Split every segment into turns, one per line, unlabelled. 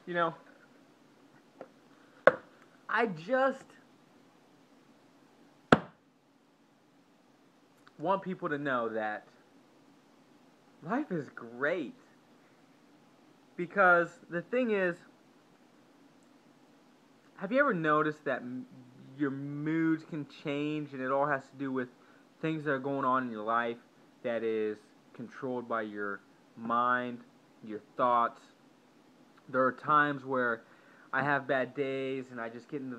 You know, I just want people to know that life is great. Because the thing is, have you ever noticed that your moods can change and it all has to do with things that are going on in your life that is controlled by your mind, your thoughts? There are times where I have bad days and I just get into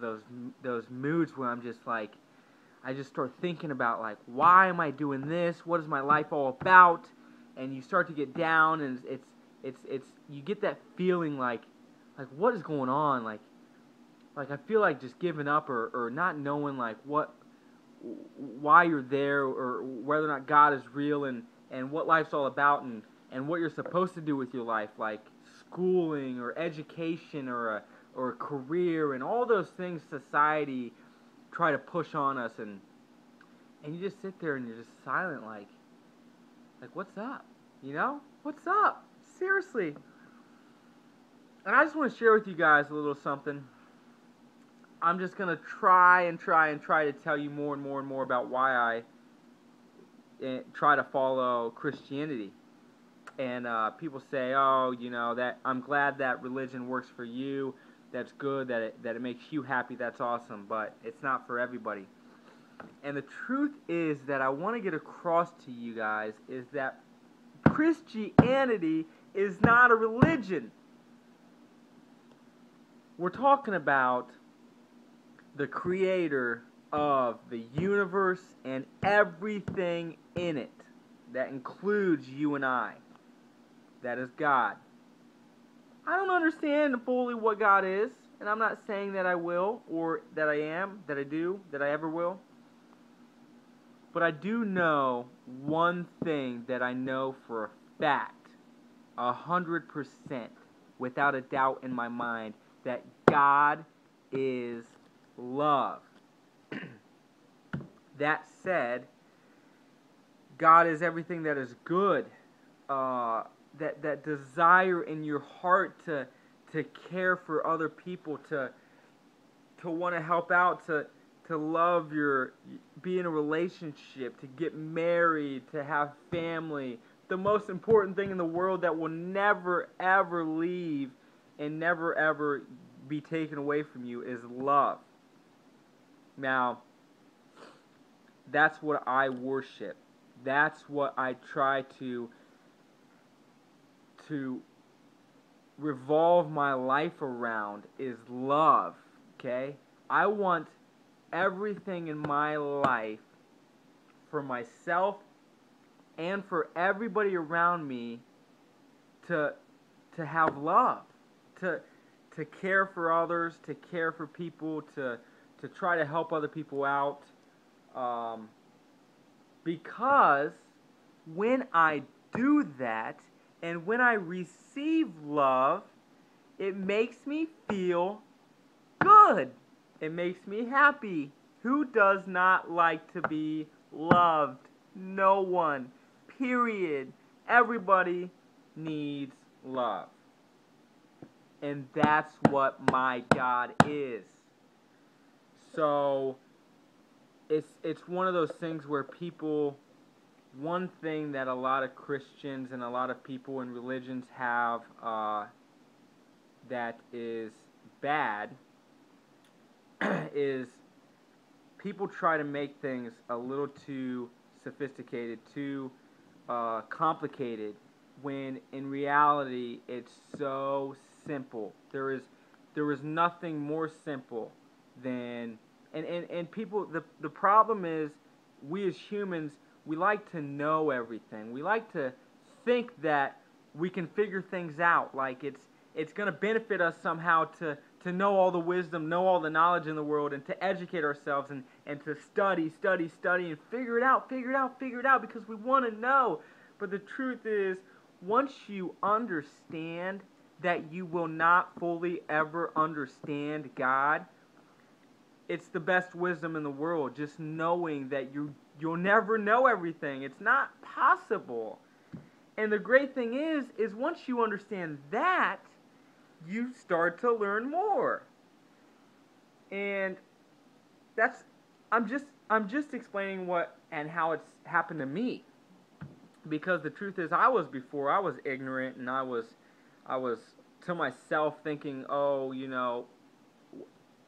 those moods where I'm just like, I just start thinking about like, why am I doing this? What is my life all about? And you start to get down, and it's you get that feeling like what is going on? Like I feel like just giving up or not knowing like why you're there or whether or not God is real and what life's all about and what you're supposed to do with your life, like schooling or education or a career and all those things society try to push on us, and you just sit there and you're just silent, like what's up? You know? What's up? Seriously. And I just want to share with you guys a little something. I'm just going to try to tell you more and more and more about why I try to follow Christianity. And people say, oh, you know, that I'm glad that religion works for you. That's good, that it makes you happy. That's awesome. But it's not for everybody. And the truth is that I want to get across to you guys is that Christianity is not a religion. We're talking about the creator of the universe and everything in it. That includes you and I. That is God. I don't understand fully what God is, and I'm not saying that I will, or that I am, that I do, that I ever will. But I do know one thing that I know for a fact, 100%, without a doubt in my mind, that God is love. That said, God is everything that is good. That desire in your heart to care for other people, to want to help out, to love be in a relationship, to get married, to have family. The most important thing in the world that will never ever leave and never ever be taken away from you is love. Now, that's what I worship. That's what I try to revolve my life around is love, okay? I want everything in my life for myself and for everybody around me to have love, to care for others, to care for people, to try to help other people out, because when I do that and when I receive love, it makes me feel good. It makes me happy. Who does not like to be loved? No one. Period. Everybody needs love. And that's what my God is. So it's one of those things where people, one thing that a lot of Christians and a lot of people in religions have that is bad is people try to make things a little too sophisticated, too complicated, when in reality it's so simple. There is nothing more simple than and people, the problem is we as humans, we like to know everything. We like to think that we can figure things out, like it's going to benefit us somehow to know all the wisdom, know all the knowledge in the world, and to educate ourselves and to study and figure it out because we want to know. But the truth is, once you understand that you will not fully ever understand God, it's the best wisdom in the world, just knowing that you'll never know everything. It's not possible. And the great thing is once you understand that, you start to learn more. And that's I'm just explaining what and how it's happened to me, because the truth is I was ignorant, and I was to myself thinking, oh,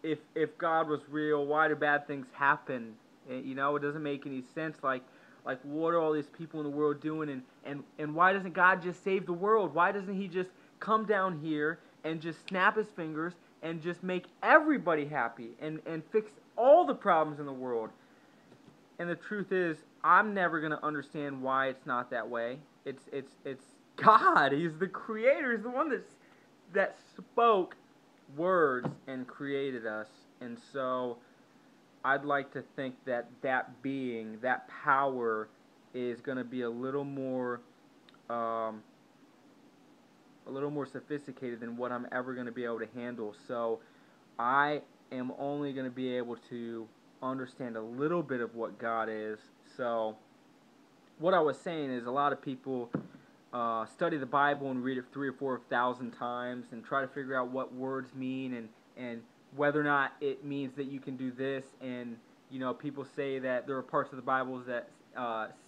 if God was real, why do bad things happen? It doesn't make any sense. Like what are all these people in the world doing, and why doesn't God just save the world? Why doesn't He just come down here and just snap His fingers and just make everybody happy and fix all the problems in the world? And the truth is, I'm never gonna understand why it's not that way. It's God. He's the creator. He's the one that spoke words and created us. And so I'd like to think that being, that power, is going to be um, a little more sophisticated than what I'm ever going to be able to handle. So I am only going to be able to understand a little bit of what God is. So what I was saying is, a lot of people study the Bible and read it 3 or 4,000 times and try to figure out what words mean, and whether or not it means that you can do this. And people say that there are parts of the Bible that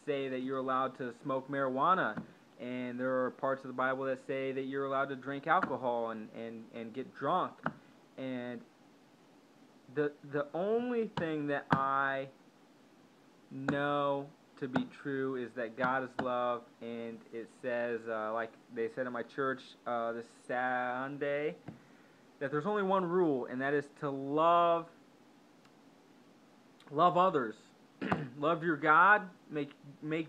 say that you're allowed to smoke marijuana, and there are parts of the Bible that say that you're allowed to drink alcohol and get drunk. And the only thing that I know to be true is that God is love, and it says, like they said in my church this Sunday, that there's only one rule, and that is to love others. Love your God, make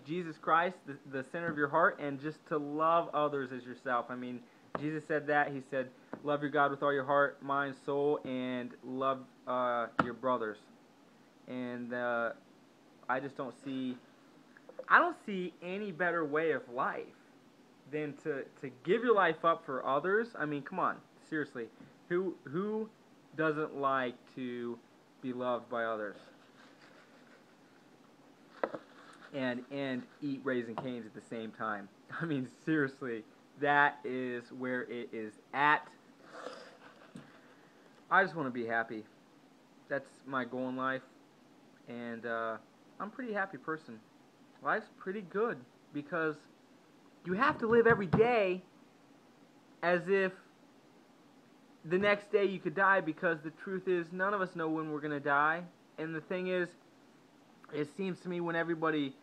Jesus Christ the center of your heart, and just to love others as yourself. I mean, Jesus said that. He said, love your God with all your heart, mind, soul, and love your brothers. And I just don't see any better way of life than to give your life up for others. I mean, come on, seriously. Who doesn't like to be loved by others? And eat Raising Cane's at the same time. I mean, seriously, that is where it is at. I just want to be happy. That's my goal in life, and I'm a pretty happy person. Life's pretty good, because you have to live every day as if the next day you could die, because the truth is, none of us know when we're going to die. And the thing is, it seems to me when everybody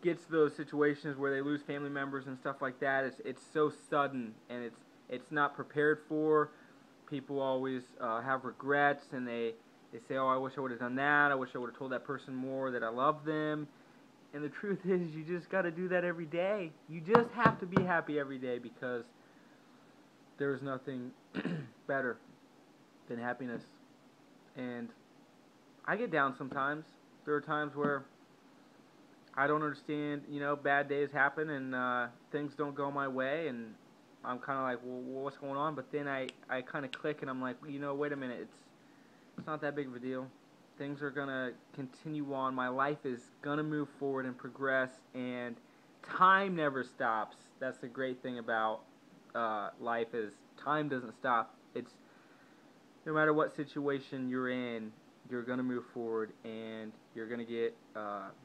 gets those situations where they lose family members and stuff like that, it's so sudden, and it's not prepared for. People always have regrets, and they say, oh, I wish I would have done that. I wish I would have told that person more that I love them. And the truth is, you just got to do that every day. You just have to be happy every day, because there's nothing better than happiness. And I get down sometimes. There are times where I don't understand, bad days happen, and things don't go my way, and I'm kind of like, well, what's going on? But then I kind of click, and I'm like, wait a minute, it's not that big of a deal. Things are going to continue on. My life is going to move forward and progress, and time never stops. That's the great thing about life, is time doesn't stop. It's no matter what situation you're in, you're going to move forward, and you're going to get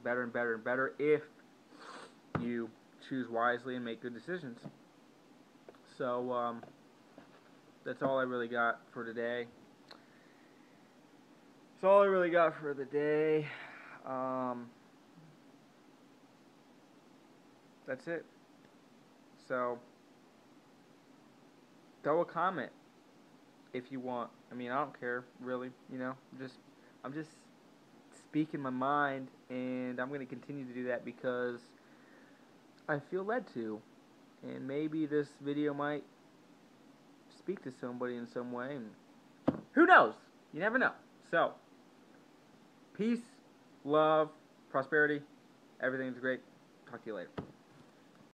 better and better and better if you choose wisely and make good decisions. So that's all I really got for today. That's all I really got for the day. That's it. So throw a comment if you want. I mean, I don't care, really. I'm just speaking my mind, and I'm going to continue to do that because I feel led to. And maybe this video might speak to somebody in some way. And who knows? You never know. So, peace, love, prosperity. Everything's great. Talk to you later.